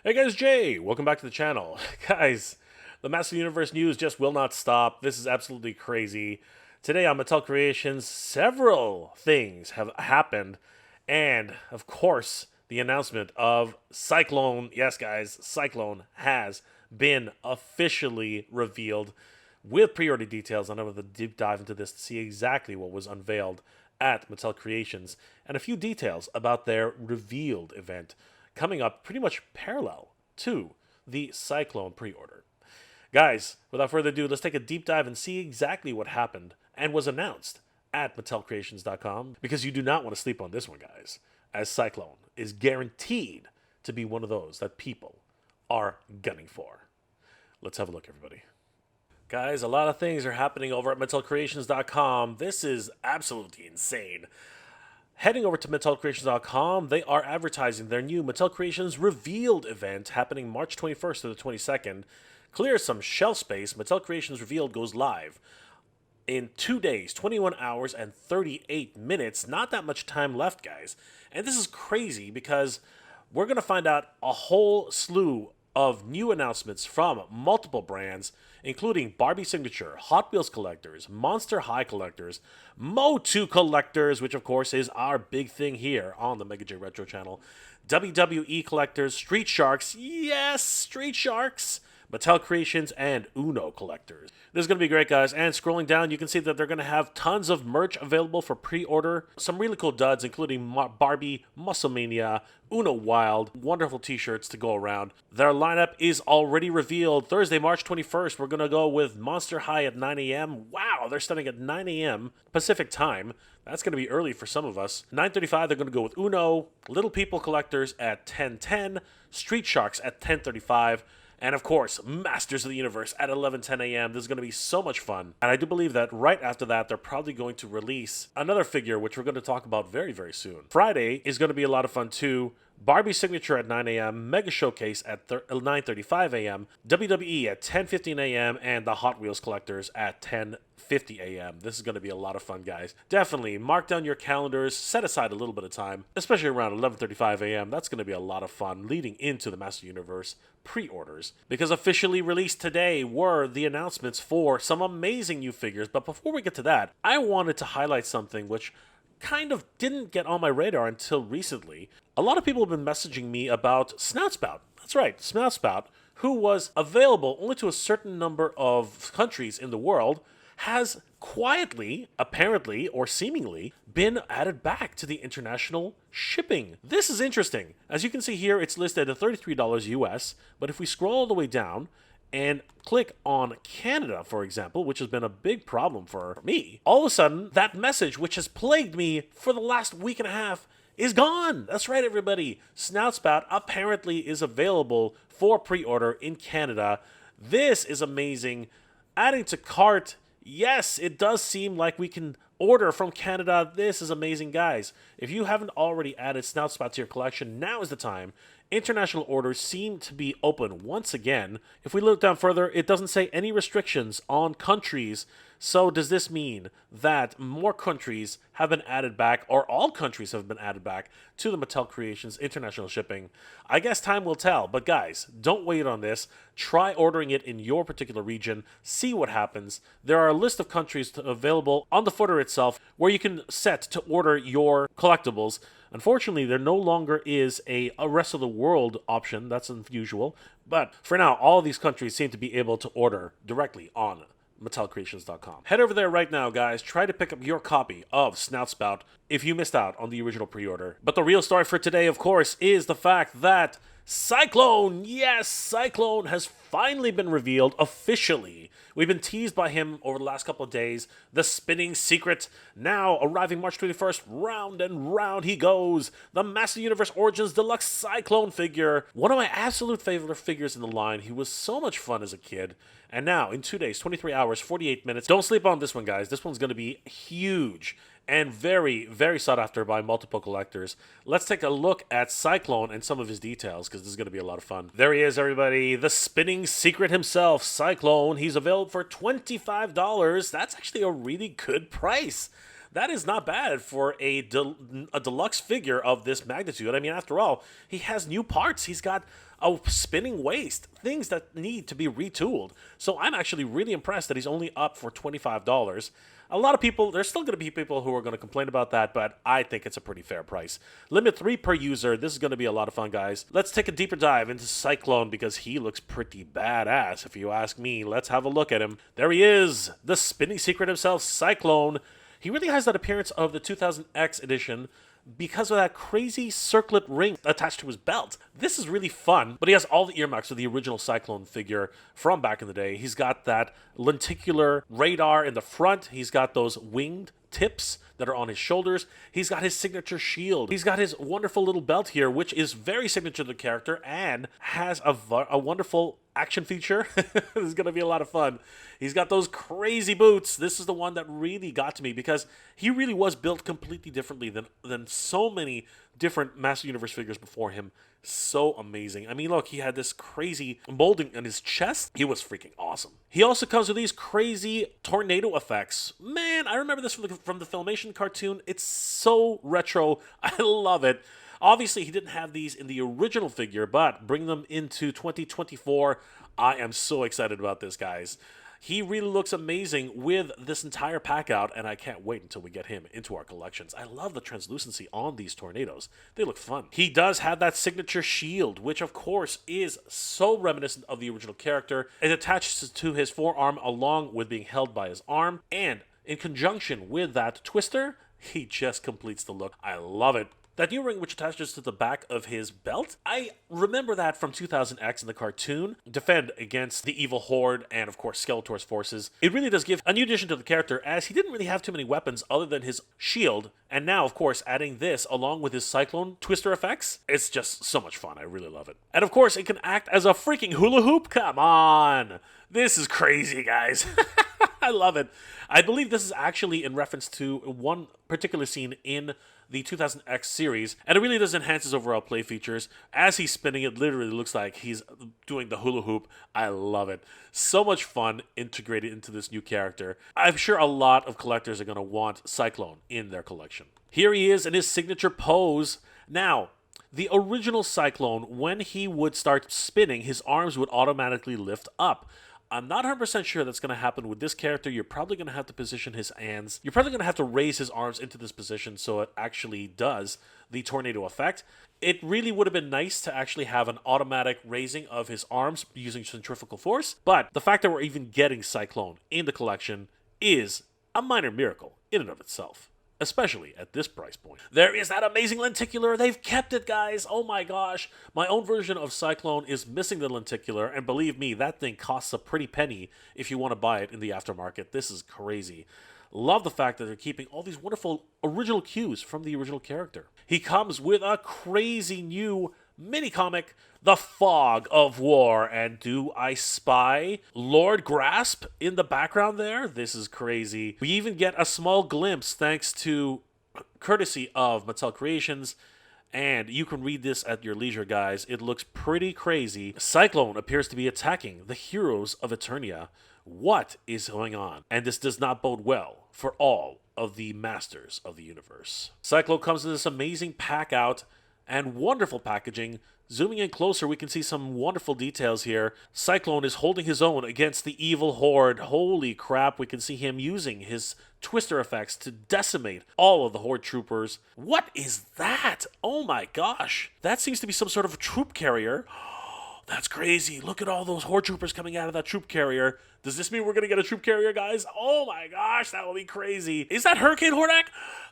Hey guys, Jay! Welcome back to the channel. Guys, the Master Universe news just will not stop. This is absolutely crazy. Today on Mattel Creations, several things have happened. And, of course, the announcement of Cyclone. Yes, guys, Cyclone has been officially revealed. With pre-order details, I'm going to deep dive into this to see exactly what was unveiled at Mattel Creations and a few details about their revealed event coming up pretty much parallel to the Cyclone pre-order. Guys, without further ado, let's take a deep dive and see exactly what happened and was announced at MattelCreations.com, because you do not want to sleep on this one, guys, as Cyclone is guaranteed to be one of those that people are gunning for. Let's have a look, everybody. Guys, a lot of things are happening over at MattelCreations.com. This is absolutely insane. Heading over to MattelCreations.com, they are advertising their new Mattel Creations Revealed event happening March 21st to the 22nd. Clear some shelf space. Mattel Creations Revealed goes live in 2 days, 21 hours, and 38 minutes. Not that much time left, guys. And this is crazy because we're going to find out a whole slew of new announcements from multiple brands, including Barbie Signature, Hot Wheels collectors, Monster High collectors, MOTU collectors, which of course is our big thing here on the Mega J Retro channel, WWE collectors, Street Sharks, yes, Street Sharks, Mattel Creations, and Uno collectors. This is going to be great, guys. And scrolling down, you can see that they're going to have tons of merch available for pre-order. Some really cool duds, including Barbie, Musclemania, Uno Wild, wonderful t-shirts to go around. Their lineup is already revealed. Thursday, March 21st, we're going to go with Monster High at 9 a.m. Wow, they're starting at 9 a.m. Pacific time. That's going to be early for some of us. 9:35, they're going to go with Uno, Little People Collectors at 10:10, Street Sharks at 10:35, and of course, Masters of the Universe at 11:10 a.m. This is going to be so much fun. And I do believe that right after that, they're probably going to release another figure, which we're going to talk about very, very soon. Friday is going to be a lot of fun too. Barbie Signature at 9 a.m., Mega Showcase at 9:35 a.m., WWE at 10:15 a.m., and the Hot Wheels Collectors at 10:50 a.m. This is going to be a lot of fun, guys. Definitely mark down your calendars, set aside a little bit of time, especially around 11:35 a.m. That's going to be a lot of fun leading into the Master Universe pre-orders, because officially released today were the announcements for some amazing new figures. But before we get to that, I wanted to highlight something which kind of didn't get on my radar until recently. A lot of people have been messaging me about Snuff Spout. That's right, Snuff Spout, who was available only to a certain number of countries in the world, has quietly, apparently, or seemingly, been added back to the international shipping. This is interesting. As you can see here, it's listed at $33 US, but if we scroll all the way down and click on Canada, for example, which has been a big problem for me, all of a sudden, that message, which has plagued me for the last week and a half, is gone. That's right, everybody. Snuff Spout apparently is available for pre-order in Canada. This is amazing. Adding to cart, yes, it does seem like we can order from Canada. This is amazing, guys. If you haven't already added Snuff Spout to your collection, now is the time. International orders seem to be open once again. If we look down further, it doesn't say any restrictions on countries. So does this mean that more countries have been added back, or all countries have been added back to the Mattel Creations international shipping? I guess time will tell, but guys, don't wait on this. Try ordering it in your particular region, see what happens. There are a list of countries available on the footer itself where you can set to order your collectibles. Unfortunately, there no longer is a rest of the world option. That's unusual. But for now, all of these countries seem to be able to order directly on MattelCreations.com. Head over there right now, guys. Try to pick up your copy of Snuff Spout if you missed out on the original pre-order. But the real story for today, of course, is the fact that Cyclone, yes, Cyclone has finally been revealed officially. We've been teased by him over the last couple of days. The spinning secret, now arriving March 21st, round and round he goes. The Master Universe Origins Deluxe Cyclone figure. One of my absolute favorite figures in the line. He was so much fun as a kid. And now, in 2 days, 23 hours, 48 minutes. Don't sleep on this one, guys. This one's going to be huge and very, very sought after by multiple collectors. Let's take a look at Cyclone and some of his details, because this is going to be a lot of fun. There he is, everybody. The spinning secret himself, Cyclone. He's available for $25. That's actually a really good price. That is not bad for a deluxe figure of this magnitude. I mean, after all, he has new parts. He's got a spinning waist, things that need to be retooled. So I'm actually really impressed that he's only up for $25. A lot of people, there's still going to be people who are going to complain about that, but I think it's a pretty fair price. Limit 3 per user. This is going to be a lot of fun, guys. Let's take a deeper dive into Cyclone because he looks pretty badass, if you ask me. Let's have a look at him. There he is, the spinning secret himself, Cyclone. He really has that appearance of the 2000X edition because of that crazy circlet ring attached to his belt. This is really fun, but he has all the earmarks of the original Cyclone figure from back in the day. He's got that lenticular radar in the front. He's got those winged tips that are on his shoulders. He's got his signature shield. He's got his wonderful little belt here, which is very signature to the character and has a wonderful action feature. This is going to be a lot of fun. He's got those crazy boots. This is the one that really got to me because he really was built completely differently than so many different Master Universe figures before him. So amazing. I mean, look, he had this crazy molding on his chest. He was freaking awesome. He also comes with these crazy tornado effects. Man, I remember this from the Filmation cartoon. It's so retro. I love it. Obviously, he didn't have these in the original figure, but bring them into 2024. I am so excited about this, guys. He really looks amazing with this entire pack out, and I can't wait until we get him into our collections. I love the translucency on these tornadoes. They look fun. He does have that signature shield, which of course is so reminiscent of the original character. It attaches to his forearm along with being held by his arm, and in conjunction with that twister, he just completes the look. I love it. That new ring which attaches to the back of his belt, I remember that from 2000X in the cartoon. Defend against the evil horde and, of course, Skeletor's forces. It really does give a new addition to the character as he didn't really have too many weapons other than his shield. And now, of course, adding this along with his Cyclone twister effects, it's just so much fun. I really love it. And, of course, it can act as a freaking hula hoop. Come on. This is crazy, guys. I love it. I believe this is actually in reference to one particular scene in the 2000X series, and it really does enhance his overall play features. As he's spinning, it literally looks like he's doing the hula hoop. I love it. So much fun integrated into this new character. I'm sure a lot of collectors are going to want Cyclone in their collection. Here he is in his signature pose. Now, the original Cyclone, when he would start spinning, his arms would automatically lift up. I'm not 100% sure that's going to happen with this character. You're probably going to have to position his hands. You're probably going to have to raise his arms into this position so it actually does the tornado effect. It really would have been nice to actually have an automatic raising of his arms using centrifugal force, but the fact that we're even getting Cyclone in the collection is a minor miracle in and of itself, especially at this price point. There is that amazing lenticular. They've kept it, guys. Oh my gosh. My own version of Cyclone is missing the lenticular, and believe me, that thing costs a pretty penny if you want to buy it in the aftermarket. This is crazy. Love the fact that they're keeping all these wonderful original cues from the original character. He comes with a crazy new mini-comic, The Fog of War, and do I spy Lord Grasp in the background there? This is crazy. We even get a small glimpse thanks to courtesy of Mattel Creations, and you can read this at your leisure, guys. It looks pretty crazy. Cyclone appears to be attacking the heroes of Eternia. What is going on? And this does not bode well for all of the masters of the universe. Cyclone comes in this amazing pack out and wonderful packaging. Zooming in closer, we can see some wonderful details here. Cyclone is holding his own against the evil horde. Holy crap, we can see him using his twister effects to decimate all of the horde troopers. What is that? Oh my gosh. That seems to be some sort of troop carrier. That's crazy. Look at all those horde troopers coming out of that troop carrier. Does this mean we're going to get a troop carrier, guys? Oh my gosh, that will be crazy. Is that Hurricane Hordak?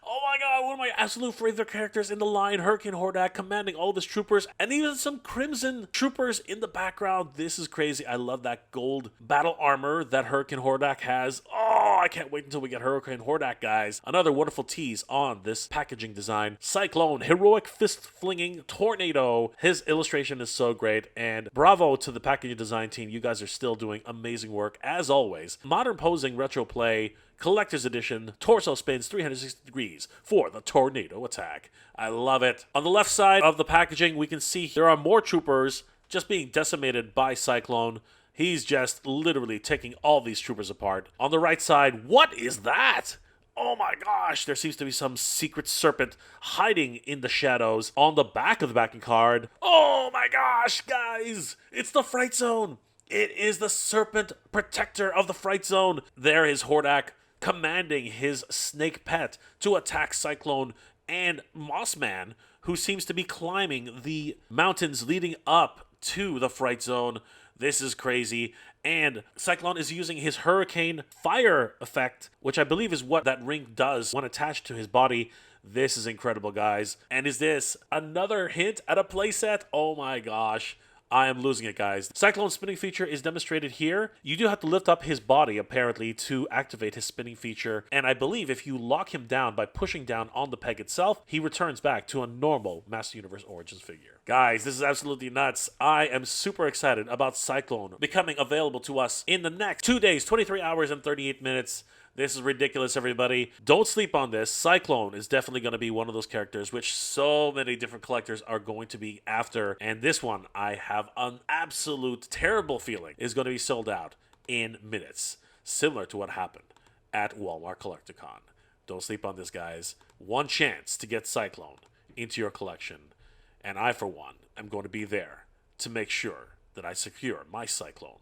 Oh my god, one of my absolute favorite characters in the line, Hurricane Hordak, commanding all of his troopers, and even some Crimson troopers in the background. This is crazy. I love that gold battle armor that Hurricane Hordak has. Oh, I can't wait until we get Hurricane Hordak, guys. Another wonderful tease on this packaging design. Cyclone, heroic fist-flinging tornado. His illustration is so great, and bravo to the packaging design team. You guys are still doing amazing work, as always. Modern posing retro play, collector's edition, torso spins 360 degrees for the tornado attack. I love it. On the left side of the packaging, we can see there are more troopers just being decimated by Cyclone. He's just literally taking all these troopers apart. On the right side, what is that? Oh my gosh, there seems to be some secret serpent hiding in the shadows on the back of the backing card. Oh my gosh, guys, it's the Fright Zone. It is the serpent protector of the Fright Zone. There is Hordak commanding his snake pet to attack Cyclone and Mossman, who seems to be climbing the mountains leading up to the Fright Zone. This is crazy. And Cyclone is using his Hurricane Fire effect, which I believe is what that ring does when attached to his body. This is incredible, guys. And is this another hint at a playset? Oh my gosh. I am losing it, guys. Cyclone's spinning feature is demonstrated here. You do have to lift up his body, apparently, to activate his spinning feature. And I believe if you lock him down by pushing down on the peg itself, he returns back to a normal Master Universe Origins figure. Guys, this is absolutely nuts. I am super excited about Cyclone becoming available to us in the next 2 days, 23 hours and 38 minutes. This is ridiculous, everybody. Don't sleep on this. Cyclone is definitely going to be one of those characters which so many different collectors are going to be after. And this one, I have an absolute terrible feeling, is going to be sold out in minutes. Similar to what happened at Walmart Collecticon. Don't sleep on this, guys. One chance to get Cyclone into your collection. And I, for one, am going to be there to make sure that I secure my Cyclone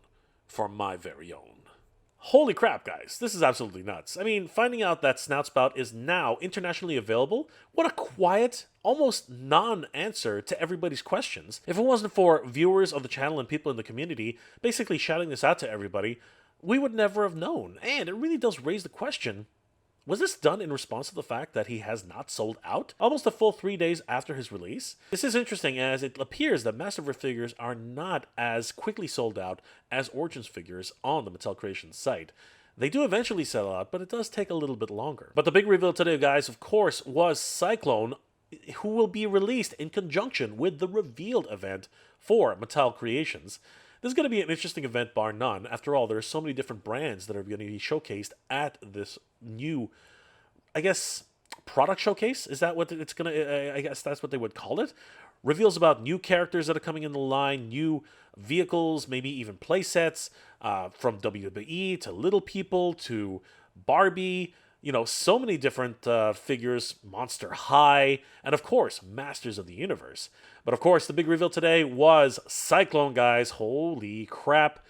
for my very own. Holy crap, guys. This is absolutely nuts. I mean, finding out that Snuff Spout is now internationally available, what a quiet, almost non-answer to everybody's questions. If it wasn't for viewers of the channel and people in the community basically shouting this out to everybody, we would never have known. And it really does raise the question, was this done in response to the fact that he has not sold out almost a full 3 days after his release? This is interesting, as it appears that Masterverse figures are not as quickly sold out as Origins figures on the Mattel Creations site. They do eventually sell out, but it does take a little bit longer. But the big reveal today, guys, of course, was Cyclone, who will be released in conjunction with the Revealed event for Mattel Creations. This is going to be an interesting event, bar none. After all, there are so many different brands that are going to be showcased at this new, I guess, product showcase. Is that what it's going to, I guess that's what they would call it? Reveals about new characters that are coming in the line, new vehicles, maybe even play sets, from WWE to Little People to Barbie. You know, so many different figures, Monster High, and of course, Masters of the Universe. But of course, the big reveal today was Cyclone, guys. Holy crap.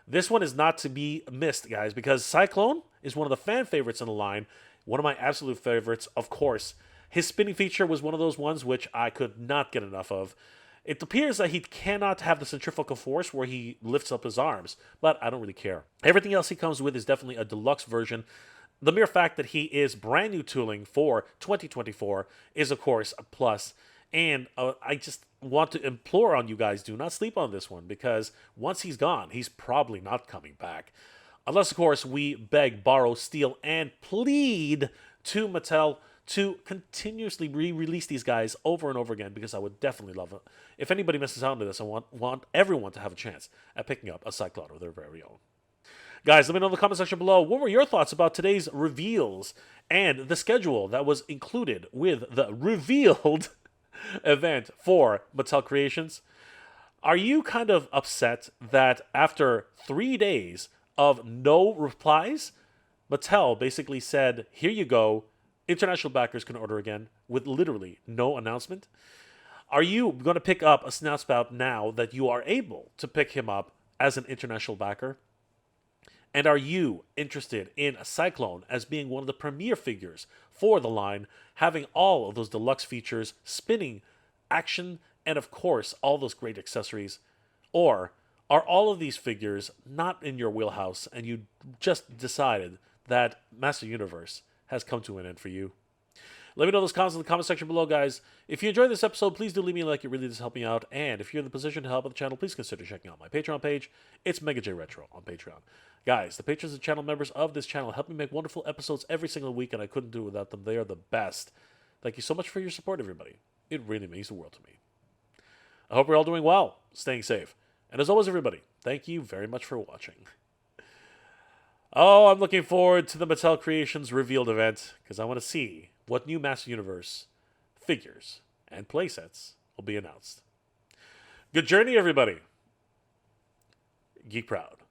This one is not to be missed, guys, because Cyclone is one of the fan favorites in the line. One of my absolute favorites, of course. His spinning feature was one of those ones which I could not get enough of. It appears that he cannot have the centrifugal force where he lifts up his arms, but I don't really care. Everything else he comes with is definitely a deluxe version. The mere fact that he is brand new tooling for 2024 is, of course, a plus. And I just want to implore on you guys, do not sleep on this one, because once he's gone, he's probably not coming back. Unless, of course, we beg, borrow, steal, and plead to Mattel to continuously re-release these guys over and over again, because I would definitely love it. If anybody misses out on this, I want everyone to have a chance at picking up a Cyclone of their very own. Guys, let me know in the comment section below, what were your thoughts about today's reveals and the schedule that was included with the Revealed event for Mattel Creations? Are you kind of upset that after 3 days of no replies, Mattel basically said, here you go, international backers can order again, with literally no announcement? Are you going to pick up a Snuff Spout now that you are able to pick him up as an international backer? And are you interested in a Cyclone as being one of the premier figures for the line, having all of those deluxe features, spinning, action, and of course, all those great accessories? Or are all of these figures not in your wheelhouse and you just decided that Master Universe has come to an end for you? Let me know those comments in the comment section below, guys. If you enjoyed this episode, please do leave me a like. It really does help me out. And if you're in the position to help out the channel, please consider checking out my Patreon page. It's MegaJRetro on Patreon. Guys, the patrons and channel members of this channel help me make wonderful episodes every single week, and I couldn't do it without them. They are the best. Thank you so much for your support, everybody. It really means the world to me. I hope you're all doing well, staying safe. And as always, everybody, thank you very much for watching. Oh, I'm looking forward to the Mattel Creations Revealed event, because I want to see what new Master Universe figures and playsets will be announced. Good journey, everybody. Geek proud.